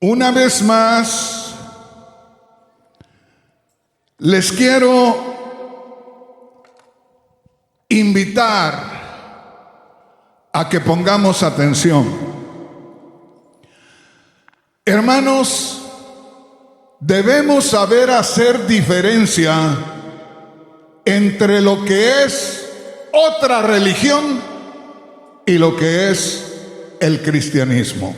Una vez más, les quiero invitar a que pongamos atención. Hermanos, debemos saber hacer diferencia entre lo que es otra religión y lo que es el cristianismo.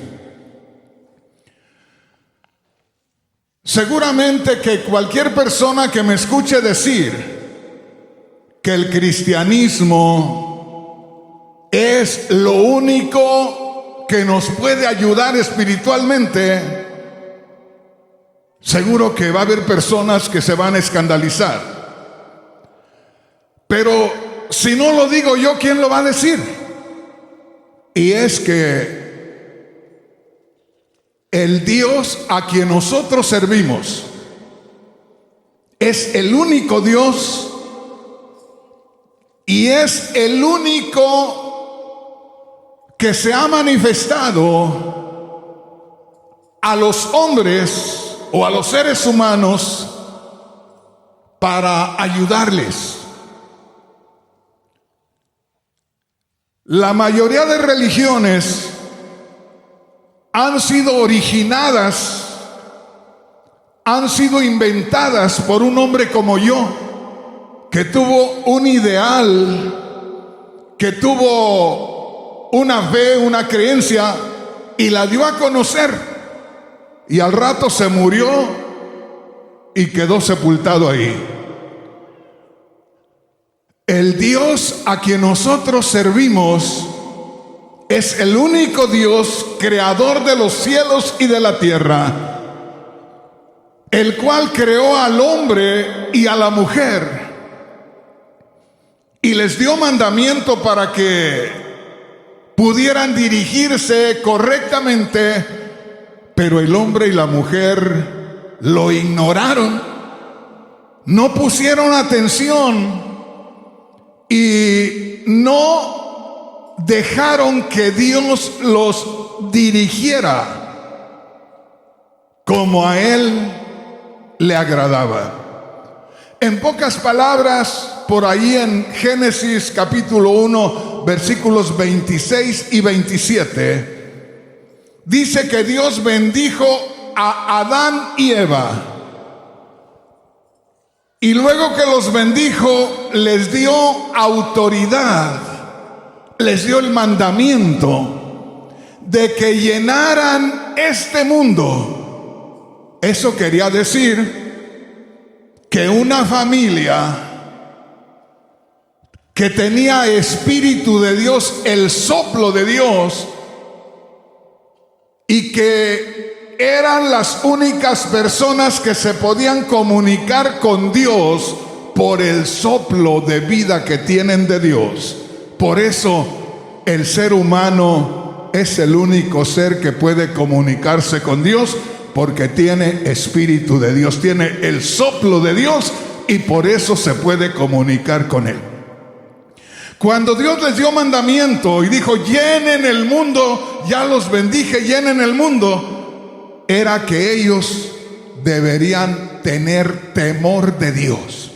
Seguramente que cualquier persona que me escuche decir que el cristianismo es lo único que nos puede ayudar espiritualmente, seguro que va a haber personas que se van a escandalizar. Pero si no lo digo yo, ¿quién lo va a decir? Y es que el Dios a quien nosotros servimos es el único Dios y es el único que se ha manifestado a los hombres o a los seres humanos para ayudarles. La mayoría de religiones han sido originadas, han sido inventadas por un hombre como yo, que tuvo un ideal, que tuvo una fe, una creencia, y la dio a conocer, y al rato se murió y quedó sepultado ahí. El Dios a quien nosotros servimos es el único Dios, creador de los cielos y de la tierra, el cual creó al hombre y a la mujer y les dio mandamiento para que pudieran dirigirse correctamente, pero el hombre y la mujer lo ignoraron, no pusieron atención y no dejaron que Dios los dirigiera como a Él le agradaba. En pocas palabras, por ahí en Génesis capítulo 1, versículos 26 y 27, dice que Dios bendijo a Adán y Eva. Y luego que los bendijo, les dio autoridad, les dio el mandamiento de que llenaran este mundo. Eso quería decir que una familia que tenía espíritu de Dios, el soplo de Dios, y que eran las únicas personas que se podían comunicar con Dios por el soplo de vida que tienen de Dios. Por eso el ser humano es el único ser que puede comunicarse con Dios, porque tiene espíritu de Dios, tiene el soplo de Dios, y por eso se puede comunicar con Él. Cuando Dios les dio mandamiento y dijo: llenen el mundo, ya los bendije, llenen el mundo, era que ellos deberían tener temor de Dios.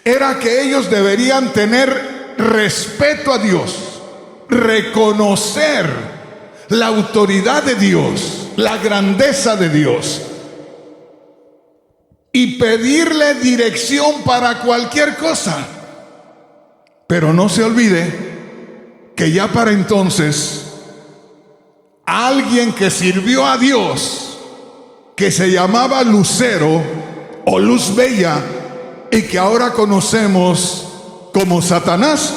Era que ellos deberían tener respeto a Dios, reconocer la autoridad de Dios, la grandeza de Dios, y pedirle dirección para cualquier cosa. Pero no se olvide que ya para entonces alguien que sirvió a Dios, que se llamaba Lucero o Luz Bella, y que ahora conocemos como Satanás,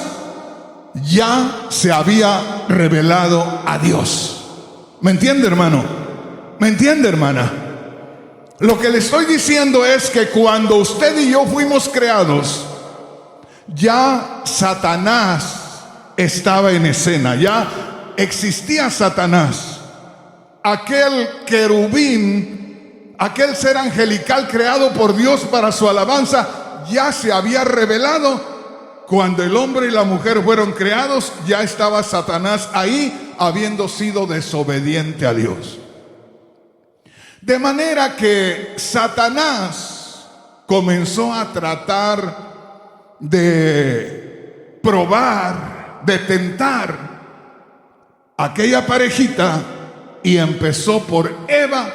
ya se había revelado a Dios. ¿Me entiende, hermano? ¿Me entiende, hermana? Lo que le estoy diciendo es que cuando usted y yo fuimos creados, ya Satanás estaba en escena, ya existía Satanás, aquel querubín, aquel ser angelical creado por Dios para su alabanza, ya se había revelado. Cuando el hombre y la mujer fueron creados, ya estaba Satanás ahí, habiendo sido desobediente a Dios. De manera que Satanás comenzó a tratar de probar, de tentar a aquella parejita, y empezó por Eva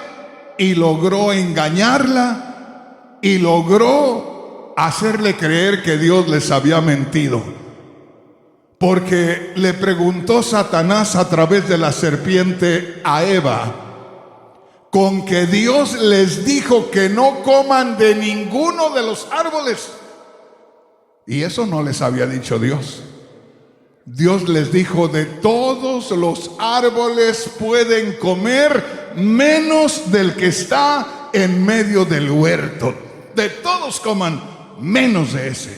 y logró engañarla y logró hacerle creer que Dios les había mentido. Porque le preguntó Satanás a través de la serpiente a Eva, con que Dios les dijo que no coman de ninguno de los árboles. Y eso no les había dicho Dios. Dios les dijo: de todos los árboles pueden comer, menos del que está en medio del huerto. De todos coman, menos de ese.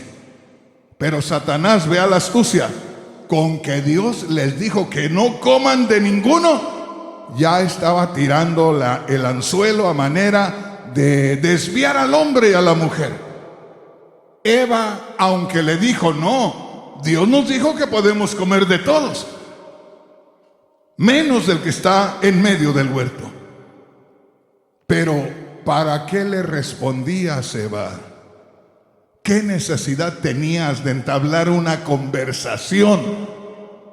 Pero Satanás, vea la astucia, con que Dios les dijo que no coman de ninguno, ya estaba tirando el anzuelo a manera de desviar al hombre y a la mujer. Eva, aunque le dijo: no, Dios nos dijo que podemos comer de todos, menos del que está en medio del huerto. Pero ¿para qué le respondías, Eva? ¿Qué necesidad tenías de entablar una conversación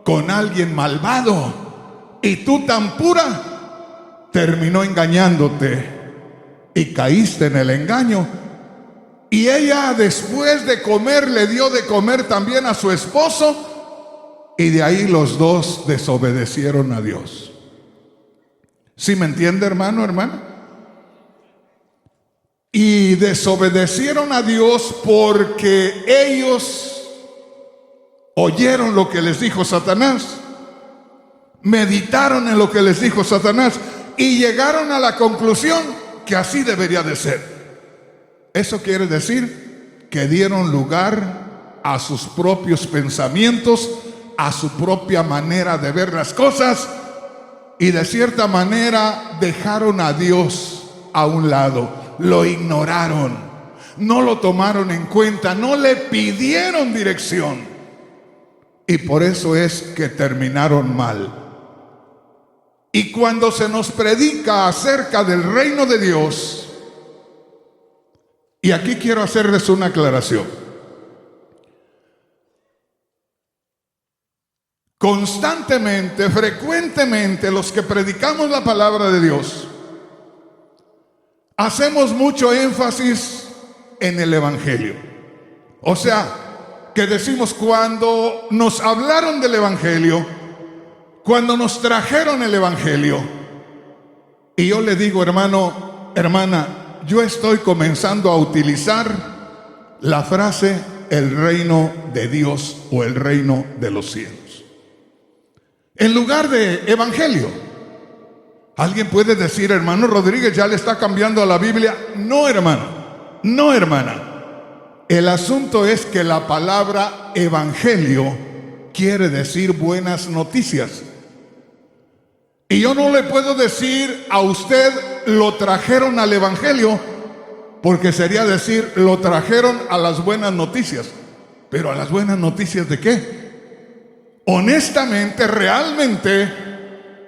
con alguien malvado? Y tú, tan pura, terminó engañándote y caíste en el engaño. Y ella, después de comer, le dio de comer también a su esposo, y de ahí los dos desobedecieron a Dios. ¿Sí me entiende, hermano, hermana? Y desobedecieron a Dios porque ellos oyeron lo que les dijo Satanás, meditaron en lo que les dijo Satanás y llegaron a la conclusión que así debería de ser. Eso quiere decir que dieron lugar a sus propios pensamientos, a su propia manera de ver las cosas, y de cierta manera dejaron a Dios a un lado, lo ignoraron, no lo tomaron en cuenta, no le pidieron dirección, y por eso es que terminaron mal. Y cuando se nos predica acerca del reino de Dios, y aquí quiero hacerles una aclaración. Constantemente, frecuentemente, los que predicamos la palabra de Dios, hacemos mucho énfasis en el Evangelio. O sea, que decimos, cuando nos hablaron del Evangelio, cuando nos trajeron el Evangelio, y yo le digo, hermano, hermana, yo estoy comenzando a utilizar la frase el reino de Dios o el reino de los cielos en lugar de evangelio. Alguien puede decir: hermano Rodríguez, ya le está cambiando a la Biblia. No, hermano, no, hermana. El asunto es que la palabra evangelio quiere decir buenas noticias. Y yo no le puedo decir a usted lo trajeron al evangelio, porque sería decir lo trajeron a las buenas noticias. Pero ¿a las buenas noticias de qué? Honestamente, realmente,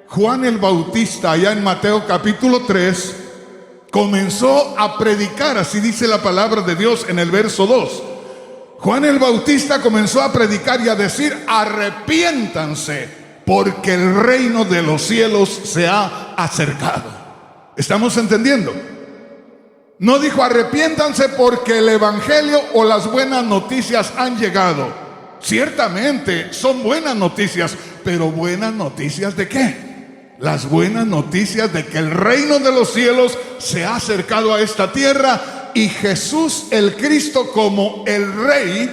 Juan el Bautista, allá en Mateo capítulo 3, comenzó a predicar, así dice la palabra de Dios en el verso 2. Juan el Bautista comenzó a predicar y a decir: arrepiéntanse, porque el reino de los cielos se ha acercado. ¿Estamos entendiendo? No dijo arrepiéntanse porque el evangelio o las buenas noticias han llegado. Ciertamente son buenas noticias, pero ¿buenas noticias de qué? Las buenas noticias de que el reino de los cielos se ha acercado a esta tierra, y Jesús el Cristo, como el Rey,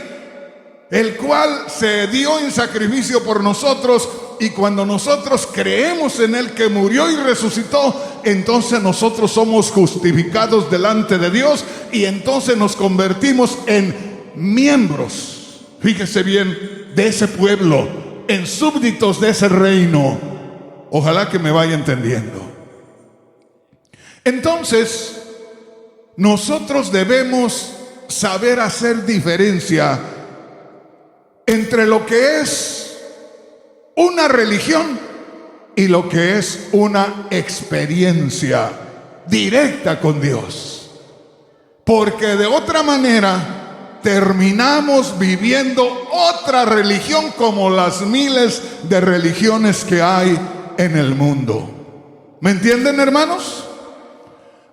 el cual se dio en sacrificio por nosotros, y cuando nosotros creemos en Él, que murió y resucitó, entonces nosotros somos justificados delante de Dios, y entonces nos convertimos en miembros, fíjese bien, de ese pueblo, en súbditos de ese reino. Ojalá que me vaya entendiendo. Entonces, nosotros debemos saber hacer diferencia entre lo que es una religión y lo que es una experiencia directa con Dios. Porque de otra manera terminamos viviendo otra religión como las miles de religiones que hay en el mundo. ¿Me entienden, hermanos?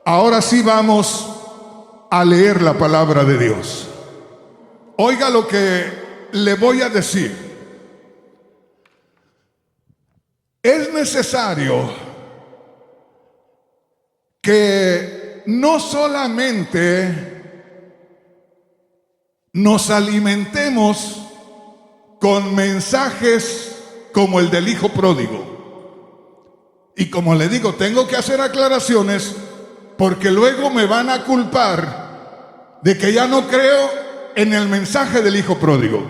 Ahora sí vamos a leer la palabra de Dios. Oiga lo que le voy a decir. Es necesario que no solamente nos alimentemos con mensajes como el del hijo pródigo. Y como le digo, tengo que hacer aclaraciones porque luego me van a culpar de que ya no creo en el mensaje del hijo pródigo.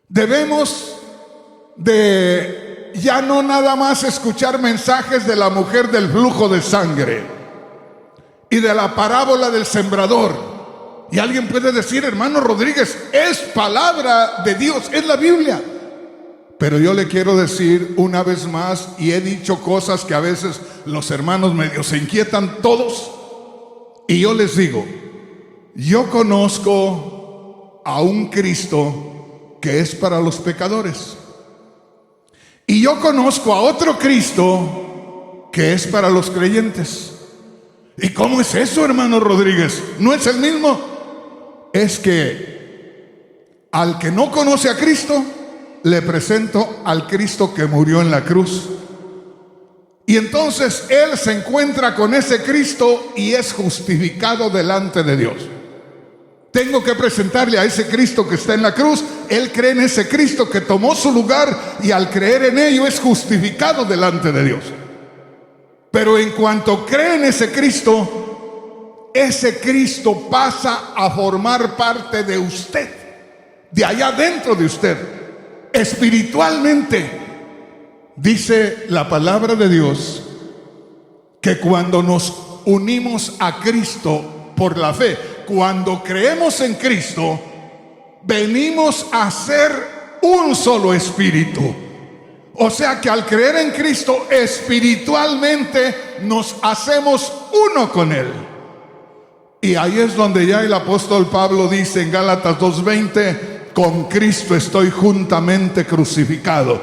Debemos de ya no nada más escuchar mensajes de la mujer del flujo de sangre y de la parábola del sembrador. Y alguien puede decir, hermano Rodríguez, es palabra de Dios, es la Biblia. Pero yo le quiero decir una vez más, y he dicho cosas que a veces los hermanos medio se inquietan todos, y yo les digo, yo conozco a un Cristo que es para los pecadores. Y yo conozco a otro Cristo que es para los creyentes. ¿Y cómo es eso, hermano Rodríguez? ¿No es el mismo? Es que al que no conoce a Cristo, le presento al Cristo que murió en la cruz. Y entonces él se encuentra con ese Cristo y es justificado delante de Dios. Tengo que presentarle a ese Cristo que está en la cruz. Él cree en ese Cristo que tomó su lugar y al creer en ello es justificado delante de Dios. Pero en cuanto cree en ese Cristo pasa a formar parte de usted, de allá dentro de usted, espiritualmente. Dice la palabra de Dios que cuando nos unimos a Cristo por la fe, cuando creemos en Cristo, venimos a ser un solo espíritu. O sea que al creer en Cristo, espiritualmente nos hacemos uno con Él. Y ahí es donde ya el apóstol Pablo dice en Gálatas 2:20, con Cristo estoy juntamente crucificado.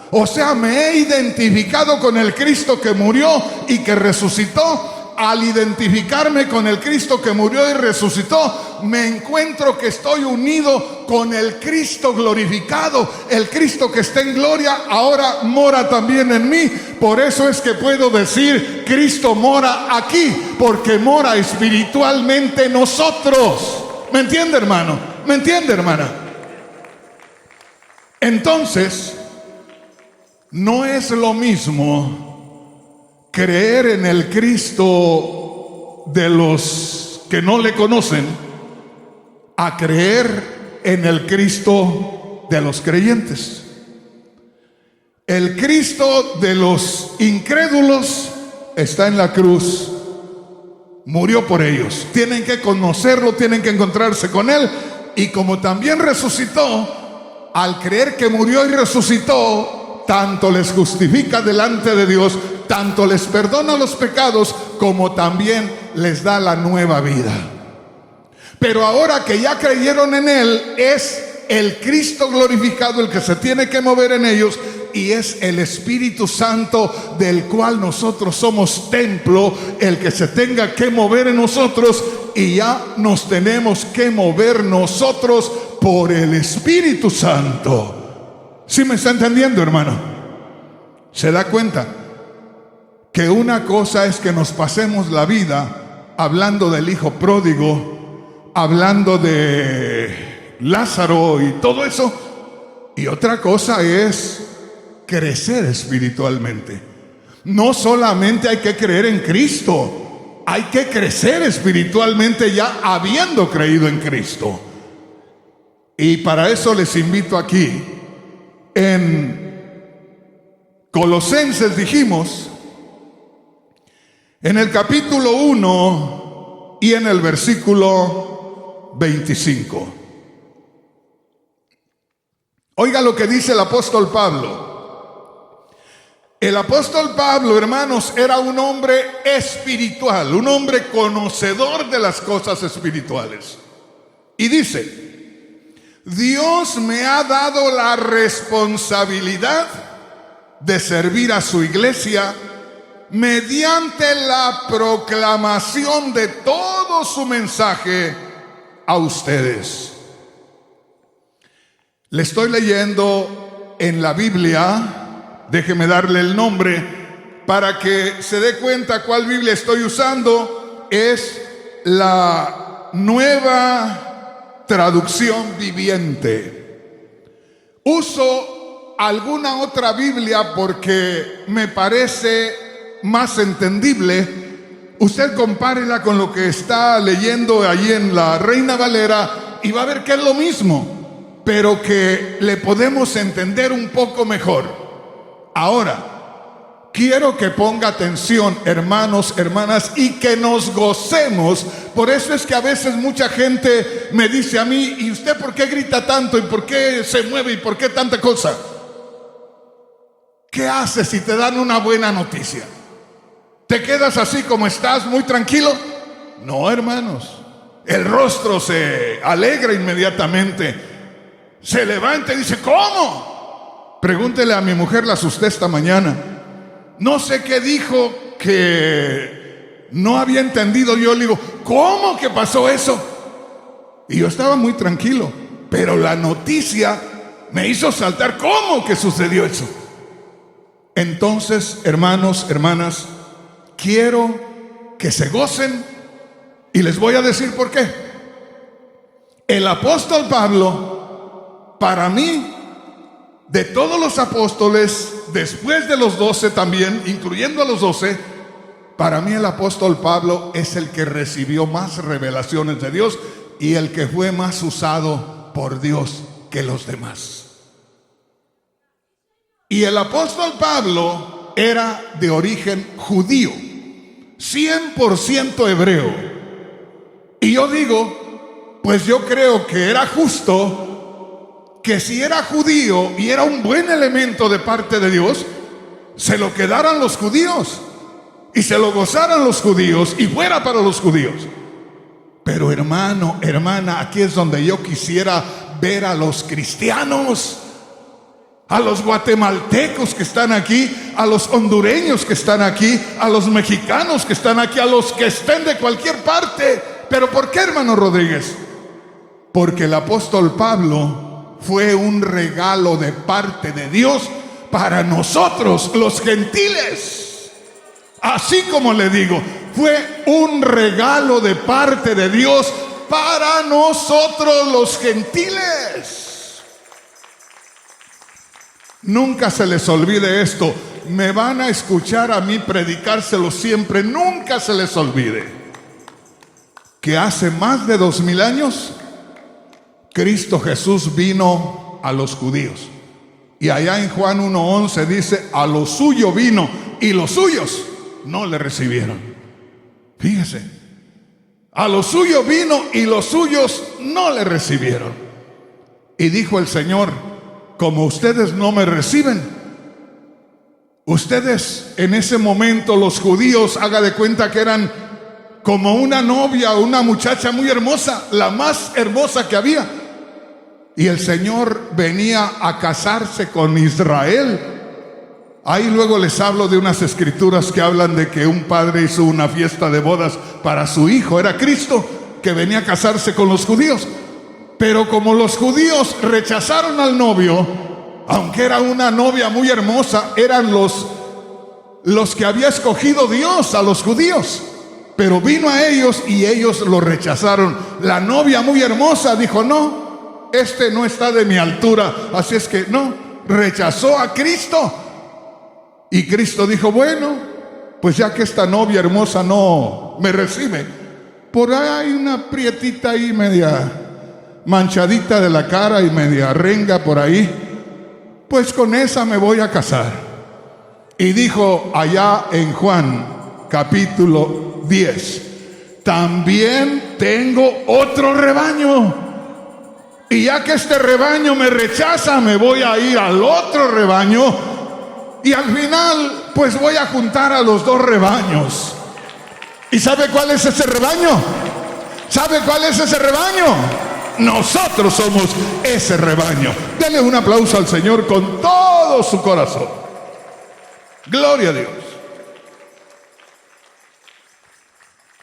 O sea, me he identificado con el Cristo que murió y que resucitó. Al identificarme con el Cristo que murió y resucitó, me encuentro que estoy unido con el Cristo glorificado. El Cristo que está en gloria ahora mora también en mí. Por eso es que puedo decir, Cristo mora aquí, porque mora espiritualmente en nosotros. ¿Me entiende, hermano? ¿Me entiende, hermana? Entonces, no es lo mismo creer en el Cristo de los que no le conocen a creer en el Cristo de los creyentes. El Cristo de los incrédulos está en la cruz, murió por ellos. Tienen que conocerlo, tienen que encontrarse con Él. Y como también resucitó, al creer que murió y resucitó, tanto les justifica delante de Dios, tanto les perdona los pecados, como también les da la nueva vida. Pero ahora que ya creyeron en Él, es el Cristo glorificado el que se tiene que mover en ellos, y es el Espíritu Santo del cual nosotros somos templo, el que se tenga que mover en nosotros, y ya nos tenemos que mover nosotros por el Espíritu Santo. ¿Sí me está entendiendo, hermano? ¿Se da cuenta? Que una cosa es que nos pasemos la vida hablando del hijo pródigo, hablando de Lázaro y todo eso, y otra cosa es crecer espiritualmente. No solamente hay que creer en Cristo, hay que crecer espiritualmente ya habiendo creído en Cristo. Y para eso les invito aquí en Colosenses, dijimos, en el capítulo 1 y en el versículo 25. Oiga lo que dice el apóstol Pablo. El apóstol Pablo, hermanos, era un hombre espiritual, un hombre conocedor de las cosas espirituales. Y dice: Dios me ha dado la responsabilidad de servir a su iglesia mediante la proclamación de todo su mensaje a ustedes. Le estoy leyendo en la Biblia. Déjeme darle el nombre para que se dé cuenta cuál Biblia estoy usando. Es la Nueva Traducción Viviente. Uso alguna otra Biblia porque me parece más entendible. Usted compárela con lo que está leyendo allí en la Reina Valera y va a ver que es lo mismo, pero que le podemos entender un poco mejor. Ahora, quiero que ponga atención, hermanos, hermanas, y que nos gocemos. Por eso es que a veces mucha gente me dice a mí: ¿y usted por qué grita tanto? ¿Y por qué se mueve? ¿Y por qué tanta cosa? ¿Qué haces si te dan una buena noticia? ¿Te quedas así como estás, muy tranquilo? No, hermanos. El rostro se alegra inmediatamente. Se levanta y dice: ¿cómo? Pregúntele a mi mujer, la asusté esta mañana. No sé qué dijo que no había entendido. Yo le digo: ¿cómo que pasó eso? Y yo estaba muy tranquilo, pero la noticia me hizo saltar. ¿Cómo que sucedió eso? Entonces, hermanos, hermanas, quiero que se gocen y les voy a decir por qué. El apóstol Pablo, para mí, de todos los apóstoles, después de los 12 también, incluyendo a los 12, para mí el apóstol Pablo es el que recibió más revelaciones de Dios y el que fue más usado por Dios que los demás. Y el apóstol Pablo era de origen judío, 100% hebreo. Y yo digo, pues yo creo que era justo que si era judío y era un buen elemento de parte de Dios, se lo quedaran los judíos y se lo gozaran los judíos y fuera para los judíos. Pero hermano, hermana, aquí es donde yo quisiera ver a los cristianos, a los guatemaltecos que están aquí, a los hondureños que están aquí, a los mexicanos que están aquí, a los que estén de cualquier parte. ¿Pero por qué, hermano Rodríguez? Porque el apóstol Pablo fue un regalo de parte de Dios para nosotros, los gentiles. Así como le digo, fue un regalo de parte de Dios para nosotros, los gentiles. Nunca se les olvide esto. Me van a escuchar a mí predicárselo siempre. Nunca se les olvide que hace más de 2000 años Cristo Jesús vino a los judíos. Y allá en Juan 1:11 dice: a lo suyo vino y los suyos no le recibieron. Fíjese, a lo suyo vino y los suyos no le recibieron. Y dijo el Señor: como ustedes no me reciben, ustedes en ese momento, los judíos, haga de cuenta que eran como una novia o una muchacha muy hermosa, la más hermosa que había. Y el Señor venía a casarse con Israel. Ahí luego les hablo de unas escrituras que hablan de que un padre hizo una fiesta de bodas para su hijo. Era Cristo que venía a casarse con los judíos. Pero como los judíos rechazaron al novio, aunque era una novia muy hermosa, eran los que había escogido Dios a los judíos. Pero vino a ellos y ellos lo rechazaron. La novia muy hermosa dijo: no, este no está de mi altura, así es que no, rechazó a Cristo. Y Cristo dijo: bueno, pues ya que esta novia hermosa no me recibe, por ahí hay una prietita ahí media manchadita de la cara y media renga por ahí, pues con esa me voy a casar. Y dijo allá en Juan capítulo 10: también tengo otro rebaño, y ya que este rebaño me rechaza, me voy a ir al otro rebaño Y al final, pues voy a juntar a los dos rebaños. ¿Y sabe cuál es ese rebaño? ¿Sabe cuál es ese rebaño? Nosotros somos ese rebaño. Dele un aplauso al Señor con todo su corazón. Gloria a Dios.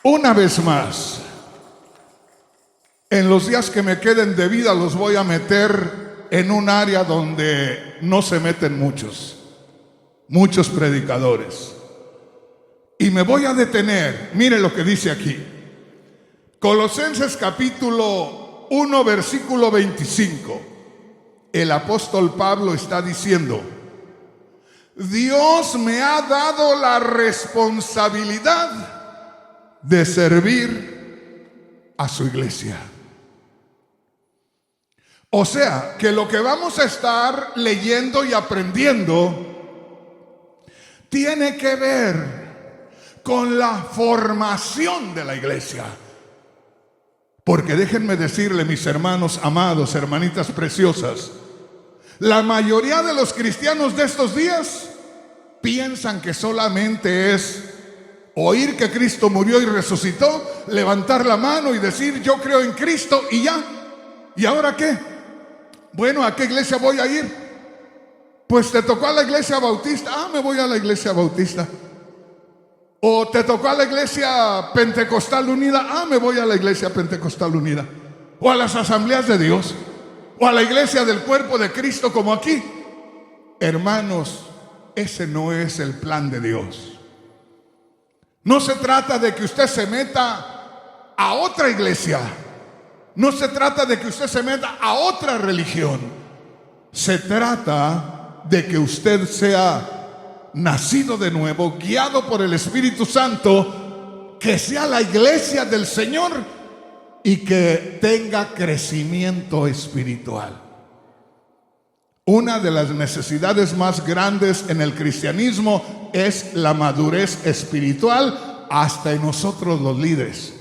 Una vez más, en los días que me queden de vida los voy a meter en un área donde no se meten muchos predicadores. Y me voy a detener, mire lo que dice aquí. Colosenses capítulo 1, versículo 25. El apóstol Pablo está diciendo: Dios me ha dado la responsabilidad de servir a su iglesia. O sea, que lo que vamos a estar leyendo y aprendiendo tiene que ver con la formación de la iglesia. Porque déjenme decirle, mis hermanos amados, hermanitas preciosas, la mayoría de los cristianos de estos días piensan que solamente es oír que Cristo murió y resucitó, levantar la mano y decir yo creo en Cristo y ya. ¿Y ahora qué? Bueno, ¿a qué iglesia voy a ir? Pues te tocó a la iglesia bautista. Me voy a la iglesia bautista. O te tocó a la iglesia pentecostal unida. Me voy a la iglesia pentecostal unida. O a las asambleas de Dios. O a la iglesia del cuerpo de Cristo como aquí. Hermanos, ese no es el plan de Dios. No se trata de que usted se meta a otra iglesia. No se trata de que usted se meta a otra religión. Se trata de que usted sea nacido de nuevo, guiado por el Espíritu Santo, que sea la iglesia del Señor y que tenga crecimiento espiritual. Una de las necesidades más grandes en el cristianismo es la madurez espiritual, hasta en nosotros los líderes.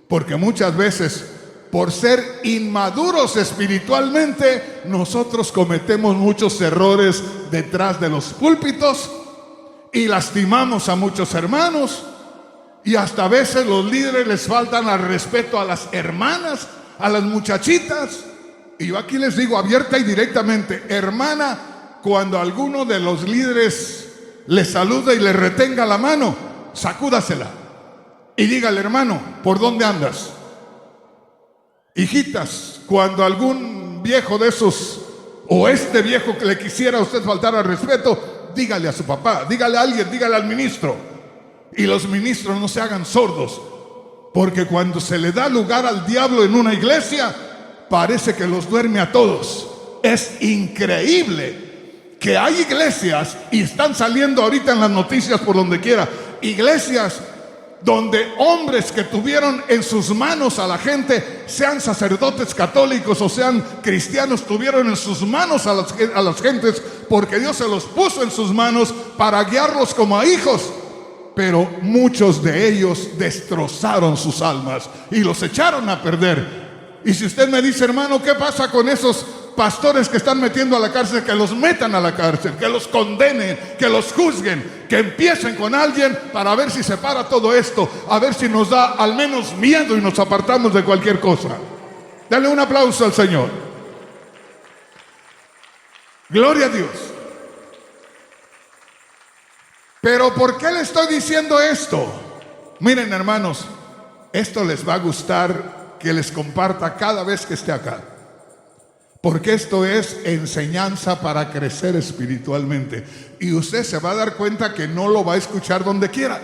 Porque muchas veces, por ser inmaduros espiritualmente, nosotros cometemos muchos errores detrás de los púlpitos y lastimamos a muchos hermanos. Y hasta a veces los líderes les faltan al respeto a las hermanas, a las muchachitas. Y yo aquí les digo abierta y directamente, hermana, cuando alguno de los líderes le saluda y le retenga la mano, sacúdasela y dígale: hermano, ¿por dónde andas? Hijitas, cuando algún viejo de esos o este viejo que le quisiera a usted faltar al respeto, dígale a su papá, dígale a alguien, dígale al ministro. Y los ministros no se hagan sordos, porque cuando se le da lugar al diablo en una iglesia, parece que los duerme a todos. Es increíble que hay iglesias, y están saliendo ahorita en las noticias por donde quiera, iglesias donde hombres que tuvieron en sus manos a la gente, sean sacerdotes católicos o sean cristianos, tuvieron en sus manos a las gentes, porque Dios se los puso en sus manos para guiarlos como a hijos. Pero muchos de ellos destrozaron sus almas y los echaron a perder. Y si usted me dice: hermano, ¿qué pasa con esos pastores que están metiendo a la cárcel? Que los metan a la cárcel, que los condenen, que los juzguen, que empiecen con alguien para ver si se para todo esto, a ver si nos da al menos miedo y nos apartamos de cualquier cosa. Dale un aplauso al Señor. Gloria a Dios. Pero ¿por qué le estoy diciendo esto? Miren, hermanos, esto les va a gustar que les comparta cada vez que esté acá, porque esto es enseñanza para crecer espiritualmente, y usted se va a dar cuenta que no lo va a escuchar donde quiera.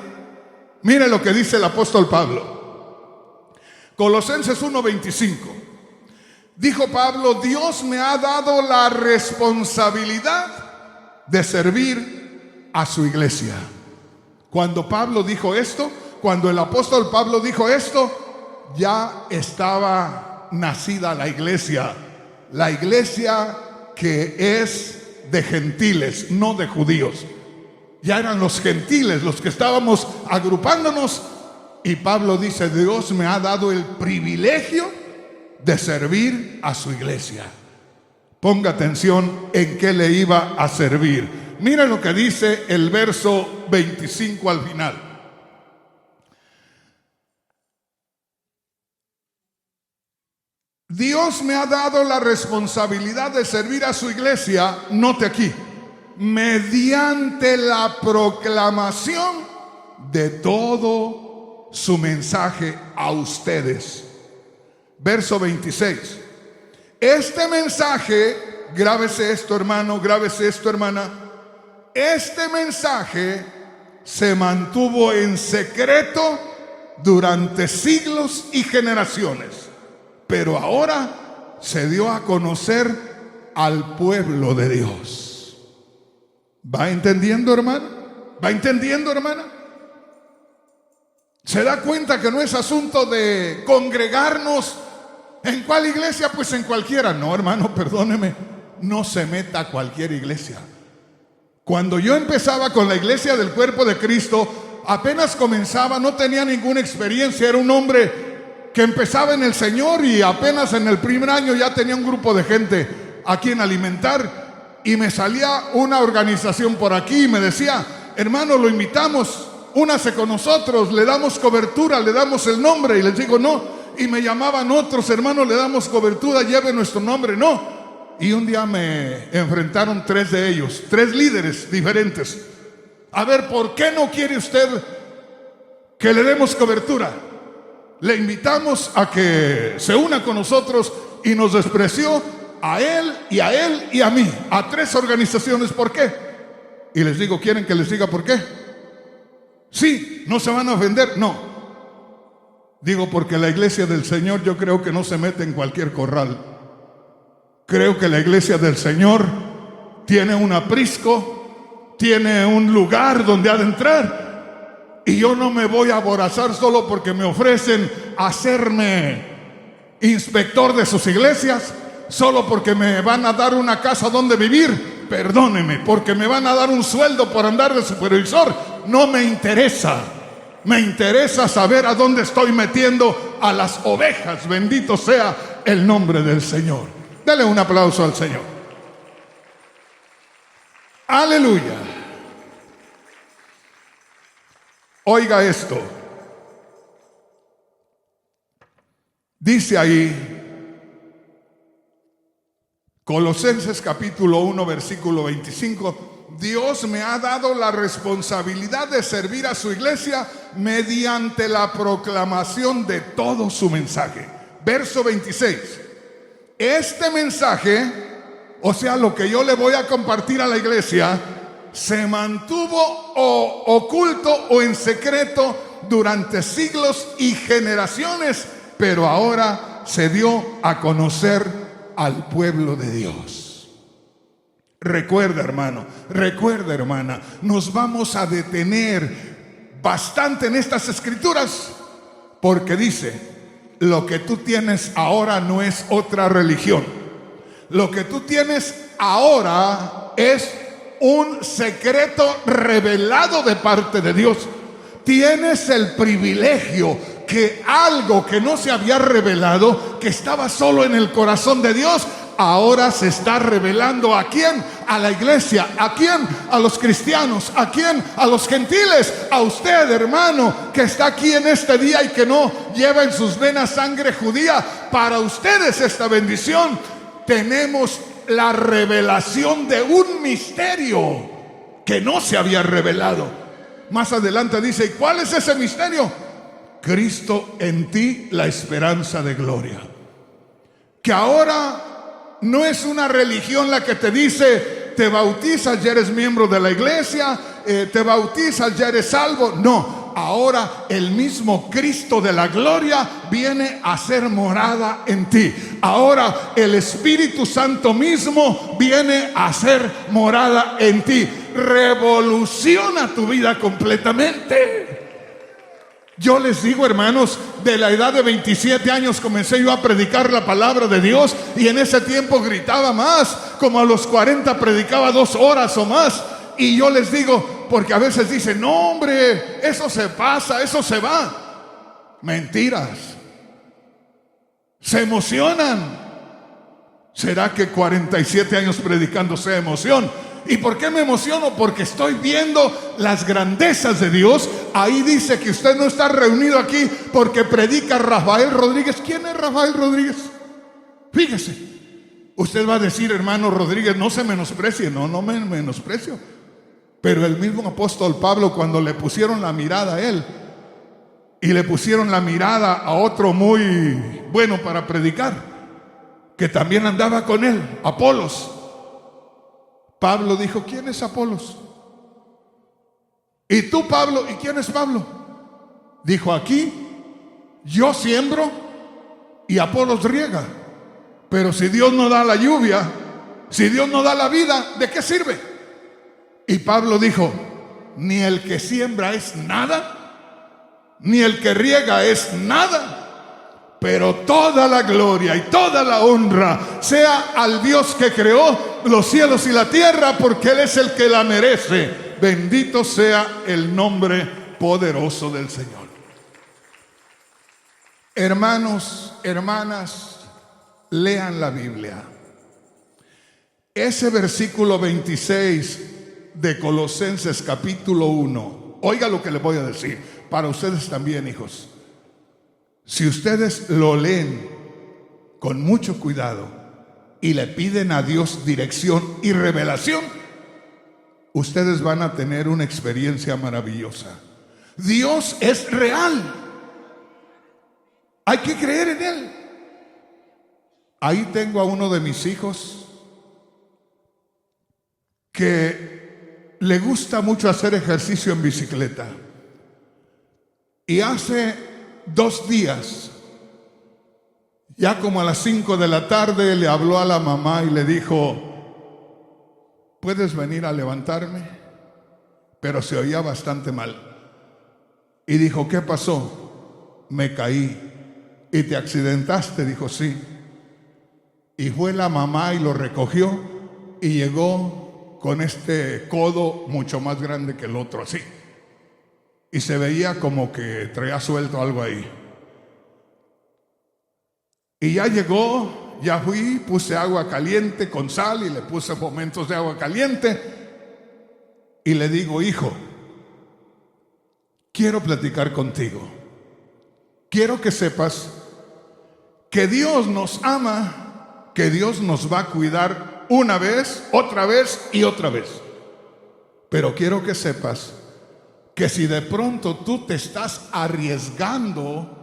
Mire lo que dice el apóstol Pablo, Colosenses 1:25. Dijo Pablo: Dios me ha dado la responsabilidad de servir a su iglesia. Cuando Pablo dijo esto, cuando el apóstol Pablo dijo esto, ya estaba nacida la iglesia que es de gentiles, no de judíos. Ya eran los gentiles los que estábamos agrupándonos, y Pablo dice: Dios me ha dado el privilegio de servir a su iglesia. Ponga atención en qué le iba a servir. Miren lo que dice el verso 25 al final. Dios me ha dado la responsabilidad de servir a su iglesia, note aquí, mediante la proclamación de todo su mensaje a ustedes. Verso 26. Este mensaje, grábese esto hermano, grábese esto hermana, este mensaje se mantuvo en secreto durante siglos y generaciones, pero ahora se dio a conocer al pueblo de Dios. ¿Va entendiendo, hermano? ¿Va entendiendo, hermana? ¿Se da cuenta que no es asunto de congregarnos? ¿En cuál iglesia? Pues en cualquiera. No, hermano, perdóneme, no se meta a cualquier iglesia. Cuando yo empezaba con la iglesia del cuerpo de Cristo, apenas comenzaba, no tenía ninguna experiencia, era un hombre que empezaba en el Señor y apenas en el primer año ya tenía un grupo de gente a quien alimentar, y me salía una organización por aquí y me decía: hermano, lo invitamos, únase con nosotros, le damos cobertura, le damos el nombre. Y les digo no. Y me llamaban otros: hermano, le damos cobertura, lleve nuestro nombre. No. Y un día me enfrentaron 3 de ellos, 3 líderes diferentes. A ver, ¿por qué no quiere usted que le demos cobertura? Le invitamos a que se una con nosotros y nos despreció a él y a él y a mí, a 3 organizaciones. ¿Por qué? Y les digo: ¿quieren que les diga por qué? Sí. ¿No se van a ofender? No. Digo, porque la iglesia del Señor yo creo que no se mete en cualquier corral. Creo que la iglesia del Señor tiene un aprisco, tiene un lugar donde ha de entrar. Y yo no me voy a aborazar solo porque me ofrecen hacerme inspector de sus iglesias, solo porque me van a dar una casa donde vivir. Perdóneme, porque me van a dar un sueldo por andar de supervisor. No me interesa. Me interesa saber a dónde estoy metiendo a las ovejas. Bendito sea el nombre del Señor. Dale un aplauso al Señor. Aleluya. Oiga esto. Dice ahí, Colosenses capítulo 1, versículo 25. Dios me ha dado la responsabilidad de servir a su iglesia mediante la proclamación de todo su mensaje. Verso 26. Este mensaje, o sea, lo que yo le voy a compartir a la iglesia, se mantuvo oculto o en secreto durante siglos y generaciones, pero ahora se dio a conocer al pueblo de Dios. Recuerda, hermano, recuerda, hermana, nos vamos a detener bastante en estas escrituras, porque dice: lo que tú tienes ahora no es otra religión. Lo que tú tienes ahora es un secreto revelado de parte de Dios. Tienes el privilegio que algo que no se había revelado, que estaba solo en el corazón de Dios, ahora se está revelando. ¿A quién? A la iglesia. ¿A quién? A los cristianos. ¿A quién? A los gentiles. A usted, hermano, que está aquí en este día y que no lleva en sus venas sangre judía. Para ustedes esta bendición. Tenemos la revelación de un misterio que no se había revelado. Más adelante dice: ¿y cuál es ese misterio? Cristo en ti, la esperanza de gloria. Que ahora no es una religión la que te dice: te bautizas, ya eres miembro de la iglesia, te bautizas, ya eres salvo. No, ahora el mismo Cristo de la gloria viene a ser morada en ti. Ahora el Espíritu Santo mismo viene a ser morada en ti. Revoluciona tu vida completamente. Yo les digo, hermanos, de la edad de 27 años comencé yo a predicar la palabra de Dios, y en ese tiempo gritaba más. Como a los 40 predicaba 2 horas o más. Y yo les digo, porque a veces dicen: no, hombre, eso se pasa, eso se va. Mentiras. Se emocionan. ¿Será que 47 años predicando sea emoción? ¿Y por qué me emociono? Porque estoy viendo las grandezas de Dios. Ahí dice que usted no está reunido aquí porque predica Rafael Rodríguez. ¿Quién es Rafael Rodríguez? Fíjese. Usted va a decir, hermano Rodríguez, no se menosprecie. No, no me menosprecio. Pero el mismo apóstol Pablo, cuando le pusieron la mirada a él y le pusieron la mirada a otro muy bueno para predicar, que también andaba con él, Apolos, Pablo dijo, ¿quién es Apolos? ¿Y tú, Pablo? ¿Y quién es Pablo? Dijo, aquí yo siembro y Apolos riega. Pero si Dios no da la lluvia, si Dios no da la vida, ¿de qué sirve? Y Pablo dijo, ni el que siembra es nada, ni el que riega es nada, pero toda la gloria y toda la honra sea al Dios que creó los cielos y la tierra, porque Él es el que la merece. Bendito sea el nombre poderoso del Señor. Hermanos, hermanas, lean la Biblia. Ese versículo 26 de Colosenses capítulo 1, oiga lo que les voy a decir, para ustedes también, hijos. Si ustedes lo leen con mucho cuidado y le piden a Dios dirección y revelación, ustedes van a tener una experiencia maravillosa. Dios es real. Hay que creer en Él. Ahí tengo a uno de mis hijos que le gusta mucho hacer ejercicio en bicicleta. Y hace 2 días, ya como a las 5 de la tarde, le habló a la mamá y le dijo, ¿puedes venir a levantarme? Pero se oía bastante mal. Y dijo, ¿qué pasó? Me caí. ¿Y te accidentaste? Dijo, sí. Y fue la mamá y lo recogió y llegó con este codo mucho más grande que el otro, así. Y se veía como que traía suelto algo ahí. Y ya llegó, ya fui, puse agua caliente con sal y le puse momentos de agua caliente. Y le digo, hijo, quiero platicar contigo. Quiero que sepas que Dios nos ama, que Dios nos va a cuidar una vez, otra vez y otra vez. Pero quiero que sepas que si de pronto tú te estás arriesgando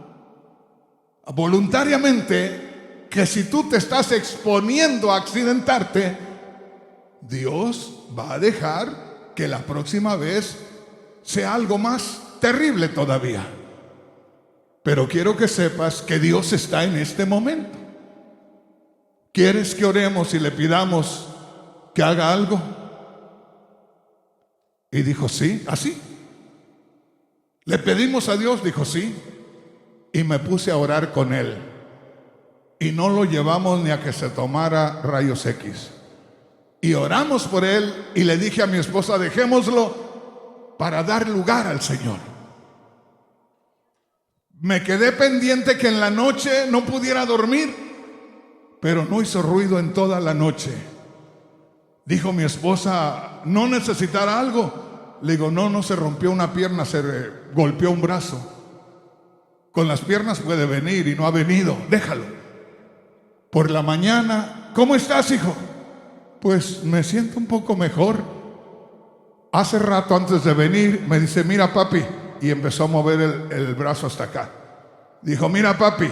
voluntariamente, que si tú te estás exponiendo a accidentarte, Dios va a dejar que la próxima vez sea algo más terrible todavía. Pero quiero que sepas que Dios está en este momento. ¿Quieres que oremos y le pidamos que haga algo? Y dijo, sí, así. Le pedimos a Dios, dijo sí, y me puse a orar con él. Y no lo llevamos ni a que se tomara rayos X. Y oramos por él y le dije a mi esposa, dejémoslo para dar lugar al Señor. Me quedé pendiente que en la noche no pudiera dormir, pero no hizo ruido en toda la noche. Dijo mi esposa, ¿no necesitará algo? Le digo, no se rompió una pierna, se golpeó un brazo. Con las piernas puede venir y no ha venido, déjalo. Por la mañana, ¿cómo estás, hijo? Pues me siento un poco mejor. Hace rato antes de venir me dice, mira papi, y empezó a mover el brazo hasta acá. Dijo, mira papi.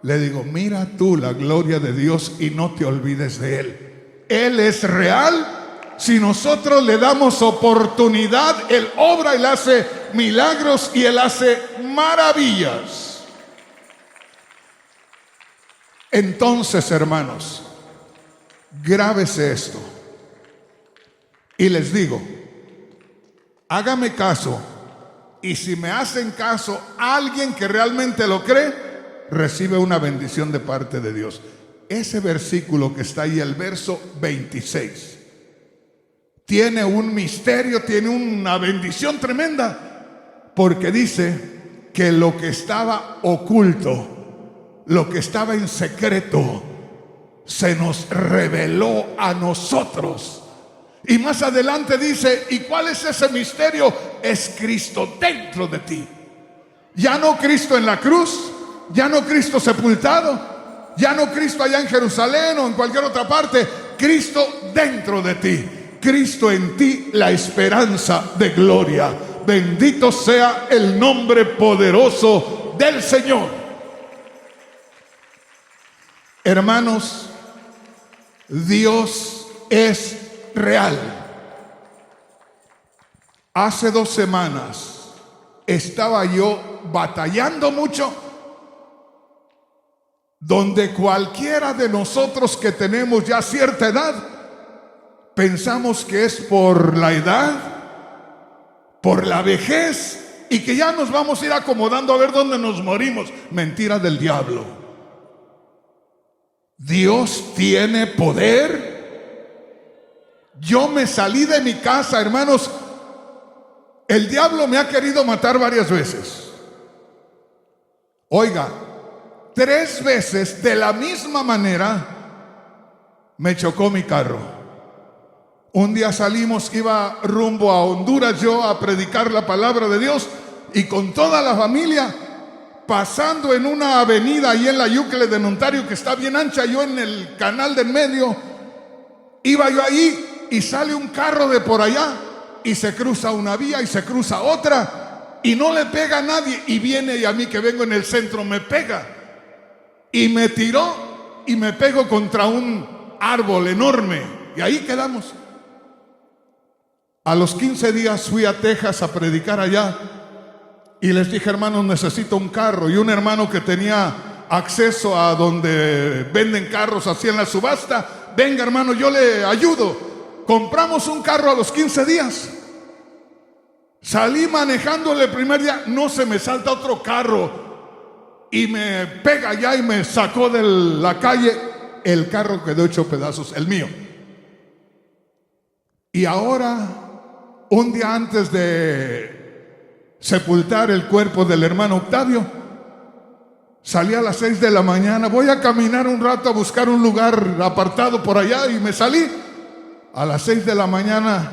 Le digo, mira tú la gloria de Dios y no te olvides de Él. Él es real. Si nosotros le damos oportunidad, Él obra, Él hace milagros y Él hace maravillas. Entonces, hermanos, grábese esto. Y les digo, hágame caso. Y si me hacen caso, alguien que realmente lo cree, recibe una bendición de parte de Dios. Ese versículo que está ahí, el verso 26. Tiene un misterio, tiene una bendición tremenda, porque dice que lo que estaba oculto, lo que estaba en secreto, se nos reveló a nosotros. Y más adelante dice, ¿y cuál es ese misterio? Es Cristo dentro de ti. Ya no Cristo en la cruz, ya no Cristo sepultado, ya no Cristo allá en Jerusalén o en cualquier otra parte. Cristo dentro de ti, Cristo en ti, la esperanza de gloria. Bendito sea el nombre poderoso del Señor. Hermanos, Dios es real. Hace 2 semanas estaba yo batallando mucho, donde cualquiera de nosotros que tenemos ya cierta edad, pensamos que es por la edad, por la vejez, y que ya nos vamos a ir acomodando a ver dónde nos morimos. Mentira del diablo. Dios tiene poder. Yo me salí de mi casa, hermanos. El diablo me ha querido matar varias veces. Oiga, 3 veces de la misma manera me chocó mi carro. Un día salimos, iba rumbo a Honduras yo a predicar la palabra de Dios, y con toda la familia, pasando en una avenida ahí en la Yucle de Ontario, que está bien ancha, yo en el canal del medio, iba yo ahí, y sale un carro de por allá y se cruza una vía y se cruza otra y no le pega a nadie, y viene, y a mí que vengo en el centro me pega y me tiró y me pegó contra un árbol enorme, y ahí quedamos. A los 15 días fui a Texas a predicar allá y les dije, hermanos, necesito un carro. Y un hermano que tenía acceso a donde venden carros así en la subasta, venga hermano, yo le ayudo. Compramos un carro a los 15 días. Salí manejándole el primer día, no, se me salta otro carro y me pega ya y me sacó de la calle. El carro quedó hecho pedazos, el mío. Y ahora, un día antes de sepultar el cuerpo del hermano Octavio, salí a las 6 de la mañana, voy a caminar un rato a buscar un lugar apartado por allá, y me salí. A las 6 de la mañana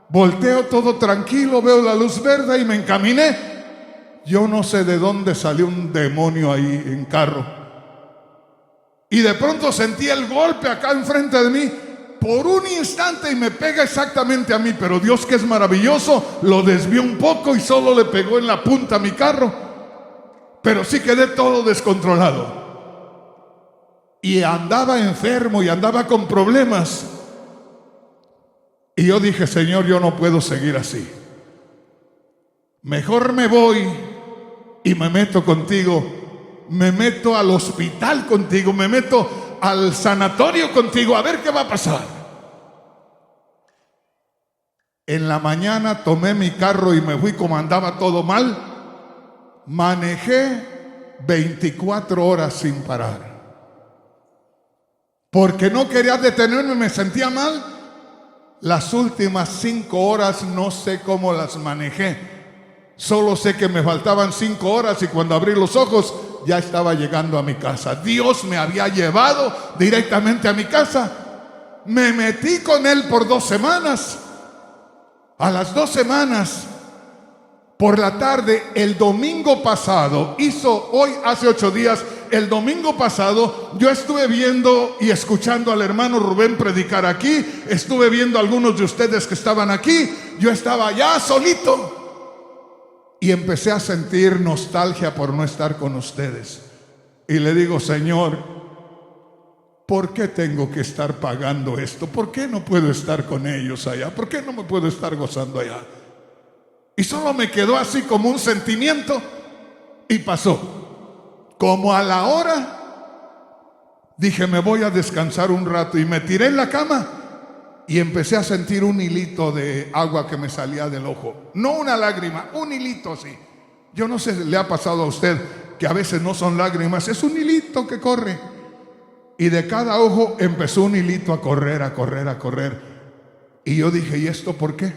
volteo todo tranquilo, veo la luz verde y me encaminé. Yo no sé de dónde salió un demonio ahí en carro. Y de pronto sentí el golpe acá enfrente de mí por un instante y me pega exactamente a mí. Pero Dios, que es maravilloso, lo desvió un poco y solo le pegó en la punta a mi carro. Pero sí quedé todo descontrolado. Y andaba enfermo y andaba con problemas. Y yo dije, Señor, yo no puedo seguir así. Mejor me voy y me meto contigo. Me meto al hospital contigo. Me meto al sanatorio contigo. A ver qué va a pasar. En la mañana tomé mi carro y me fui como andaba todo mal. Manejé 24 horas sin parar. Porque no quería detenerme, me sentía mal. Las últimas 5 horas no sé cómo las manejé. Solo sé que me faltaban 5 horas y cuando abrí los ojos ya estaba llegando a mi casa. Dios me había llevado directamente a mi casa. Me metí con Él por 2 semanas. A las 2 semanas, por la tarde, el domingo pasado, hace 8 días, el domingo pasado, yo estuve viendo y escuchando al hermano Rubén predicar aquí. Estuve viendo a algunos de ustedes que estaban aquí. Yo estaba allá solito y empecé a sentir nostalgia por no estar con ustedes. Y le digo, Señor, ¿por qué tengo que estar pagando esto? ¿Por qué no puedo estar con ellos allá? ¿Por qué no me puedo estar gozando allá? Y solo me quedó así como un sentimiento y pasó. Como a la hora, dije, me voy a descansar un rato, y me tiré en la cama y empecé a sentir un hilito de agua que me salía del ojo. No una lágrima, un hilito así. Yo no sé si le ha pasado a usted que a veces no son lágrimas, es un hilito que corre. Y de cada ojo empezó un hilito a correr, a correr, a correr. Y yo dije, ¿y esto por qué?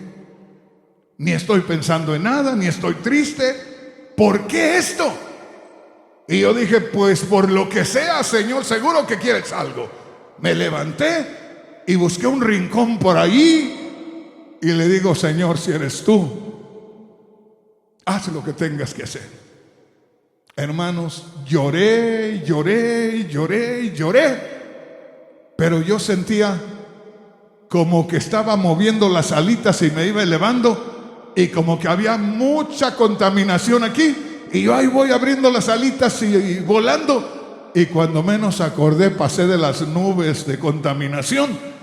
Ni estoy pensando en nada, ni estoy triste. ¿Por qué esto? Y yo dije, pues por lo que sea, Señor, seguro que quieres algo. Me levanté y busqué un rincón por ahí y le digo: Señor, si eres tú, haz lo que tengas que hacer. Hermanos, lloré, lloré, lloré, lloré, pero yo sentía como que estaba moviendo las alitas y me iba elevando, y como que había mucha contaminación aquí, y yo ahí voy abriendo las alitas y volando, y cuando menos acordé pasé de las nubes de contaminación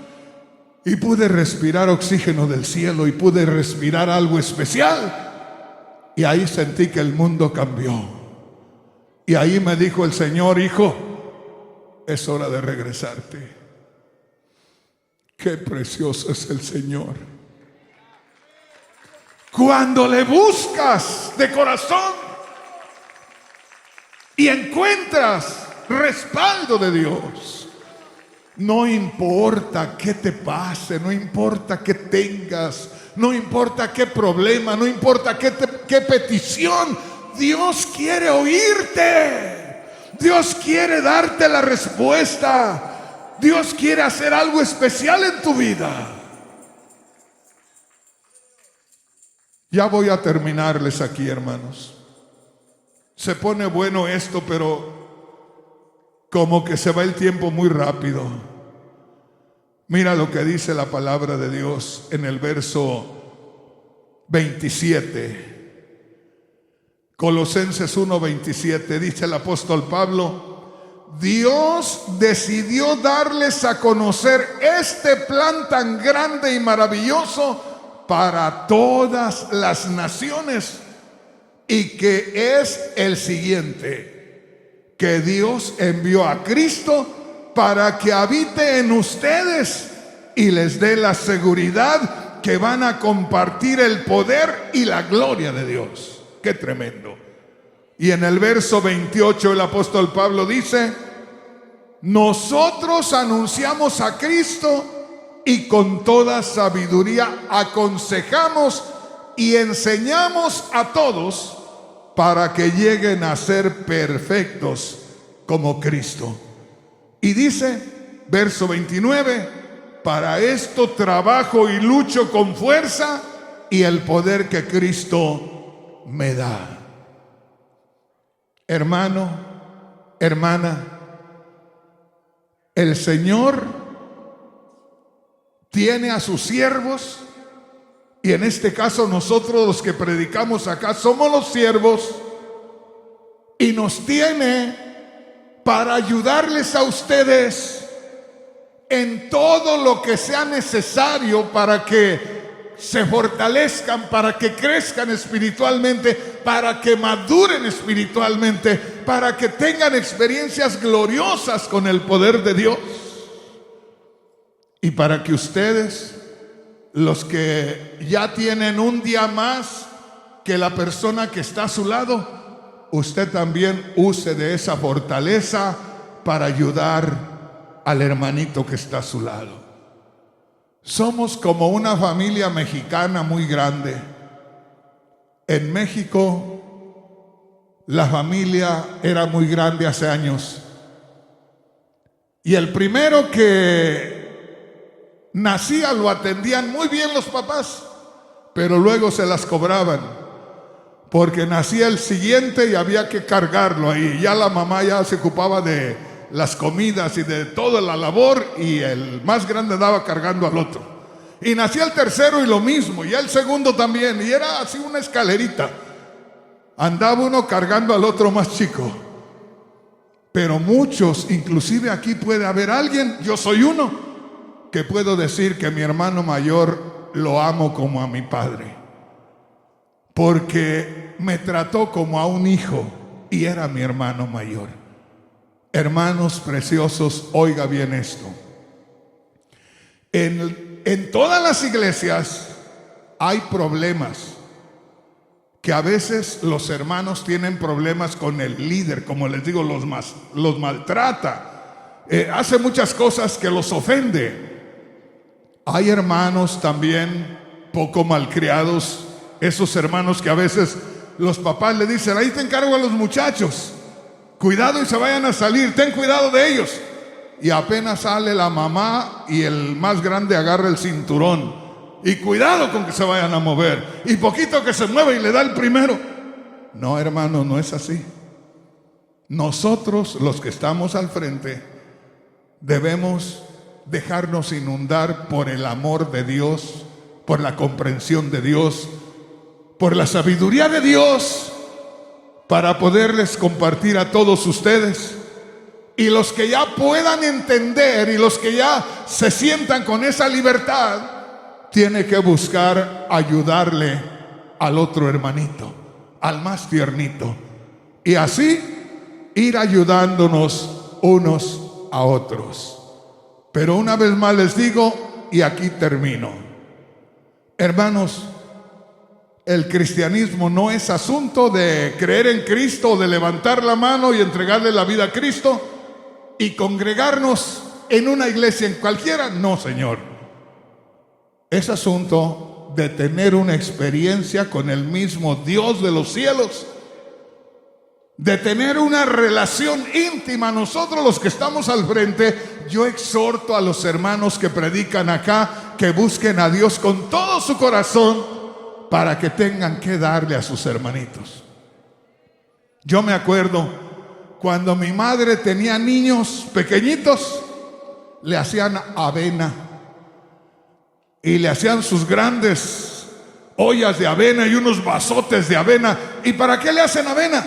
y pude respirar oxígeno del cielo y pude respirar algo especial, y ahí sentí que el mundo cambió. Y ahí me dijo el Señor: hijo, es hora de regresarte. Qué precioso es el Señor. Cuando le buscas de corazón y encuentras respaldo de Dios, no importa qué te pase, no importa qué tengas, no importa qué problema, no importa qué petición, Dios quiere oírte. Dios quiere darte la respuesta. Dios quiere hacer algo especial en tu vida. Ya voy a terminarles aquí, hermanos. Se pone bueno esto, pero como que se va el tiempo muy rápido. Mira lo que dice la palabra de Dios en el verso 27. Colosenses 1:27, dice el apóstol Pablo: Dios decidió darles a conocer este plan tan grande y maravilloso para todas las naciones, y que es el siguiente: que Dios envió a Cristo para que habite en ustedes y les dé la seguridad que van a compartir el poder y la gloria de Dios. Qué tremendo. Y en el verso 28 el apóstol Pablo dice: nosotros anunciamos a Cristo y con toda sabiduría aconsejamos y enseñamos a todos para que lleguen a ser perfectos como Cristo. Y dice, verso 29, para esto trabajo y lucho con fuerza y el poder que Cristo me da. Hermano, hermana, el Señor tiene a sus siervos, y en este caso nosotros los que predicamos acá somos los siervos, y nos tiene para ayudarles a ustedes en todo lo que sea necesario para que se fortalezcan, para que crezcan espiritualmente, para que maduren espiritualmente, para que tengan experiencias gloriosas con el poder de Dios, y para que ustedes, los que ya tienen un día más que la persona que está a su lado, usted también use de esa fortaleza para ayudar al hermanito que está a su lado. Somos como una familia mexicana muy grande. En México la familia era muy grande hace años, y el primero que nacía lo atendían muy bien los papás, pero luego se las cobraban porque nacía el siguiente y había que cargarlo ahí. Ya la mamá ya se ocupaba de las comidas y de toda la labor, y el más grande daba cargando al otro. Y nacía el tercero y lo mismo, y el segundo también, y era así una escalerita. Andaba uno cargando al otro más chico. Pero muchos, inclusive aquí puede haber alguien, yo soy uno, que puedo decir que mi hermano mayor lo amo como a mi padre, porque me trató como a un hijo y era mi hermano mayor. Hermanos preciosos, oiga bien esto. En todas las iglesias hay problemas, que a veces los hermanos tienen problemas con el líder, como les digo, los maltrata, hace muchas cosas que los ofende. Hay hermanos también poco malcriados, esos hermanos que a veces los papás le dicen: ahí te encargo a los muchachos, cuidado y se vayan a salir, ten cuidado de ellos. y apenas sale la mamá y el más grande agarra el cinturón. Y cuidado con que se vayan a mover. Y poquito que se mueva y le da el primero. No, hermano, no es así. Nosotros, los que estamos al frente, debemos dejarnos inundar por el amor de Dios, por la comprensión de Dios, por la sabiduría de Dios, para poderles compartir a todos ustedes. Y los que ya puedan entender y los que ya se sientan con esa libertad, tiene que buscar ayudarle al otro hermanito, al más tiernito, y así ir ayudándonos unos a otros. Pero una vez más les digo, y aquí termino, hermanos, el cristianismo no es asunto de creer en Cristo, de levantar la mano y entregarle la vida a Cristo y congregarnos en una iglesia en cualquiera. No, Señor. Es asunto de tener una experiencia con el mismo Dios de los cielos, de tener una relación íntima. Nosotros los que estamos al frente, yo exhorto a los hermanos que predican acá que busquen a Dios con todo su corazón para que tengan que darle a sus hermanitos. Yo me acuerdo cuando mi madre tenía niños pequeñitos, le hacían avena y le hacían sus grandes ollas de avena y unos vasotes de avena. ¿Y para qué le hacen avena?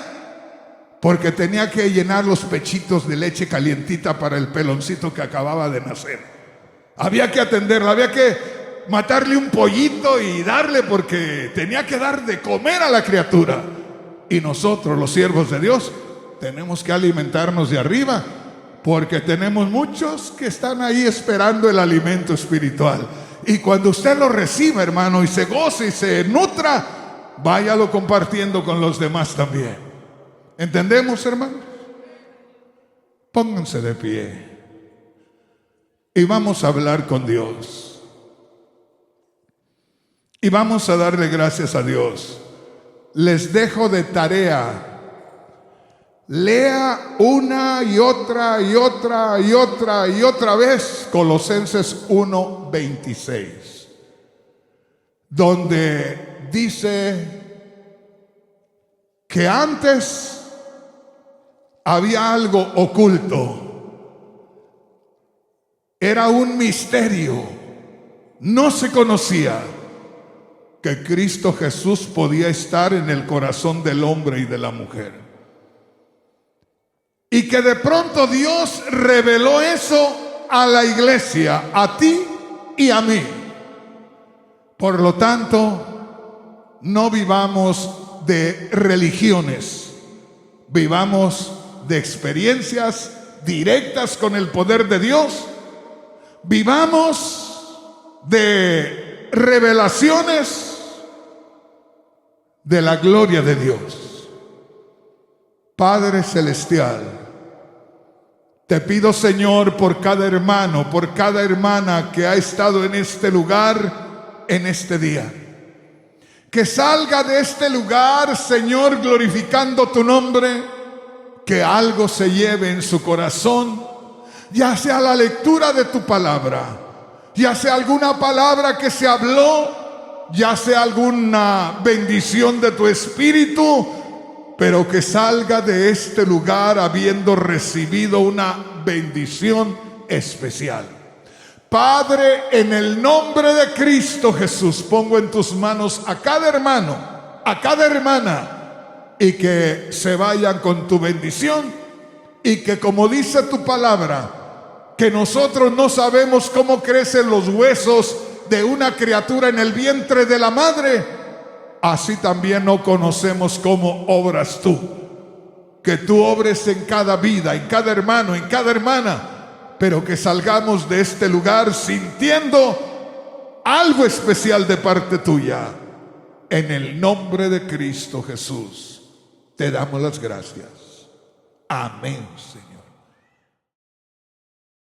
Porque tenía que llenar los pechitos de leche calientita para el peloncito que acababa de nacer. Había que atenderlo, había que matarle un pollito y darle, porque tenía que dar de comer a la criatura. Y nosotros, los siervos de Dios, tenemos que alimentarnos de arriba, porque tenemos muchos que están ahí esperando el alimento espiritual. Y cuando usted lo reciba, hermano, y se goce y se nutra, váyalo compartiendo con los demás también. ¿Entendemos, hermanos? Pónganse de pie y vamos a hablar con Dios. Y vamos a darle gracias a Dios. Les dejo de tarea: lea una y otra y otra y otra y otra vez Colosenses 1:26, donde dice que antes había algo oculto, era un misterio, no se conocía, que Cristo Jesús podía estar en el corazón del hombre y de la mujer. Y que de pronto Dios reveló eso a la iglesia, a ti y a mí. Por lo tanto, no vivamos de religiones, vivamos de experiencias directas con el poder de Dios, vivamos de revelaciones de la gloria de Dios. Padre celestial, te pido, Señor, por cada hermano, por cada hermana que ha estado en este lugar, en este día, que salga de este lugar, Señor, glorificando tu nombre, que algo se lleve en su corazón, ya sea la lectura de tu palabra, ya sea alguna palabra que se habló, ya sea alguna bendición de tu espíritu, pero que salga de este lugar habiendo recibido una bendición especial. Padre, en el nombre de Cristo Jesús, pongo en tus manos a cada hermano, a cada hermana, y que se vayan con tu bendición, y que, como dice tu palabra, que nosotros no sabemos cómo crecen los huesos de una criatura en el vientre de la madre, así también no conocemos cómo obras tú. Que tú obres en cada vida, en cada hermano, en cada hermana, pero que salgamos de este lugar sintiendo algo especial de parte tuya. En el nombre de Cristo Jesús te damos las gracias. Amén, Señor.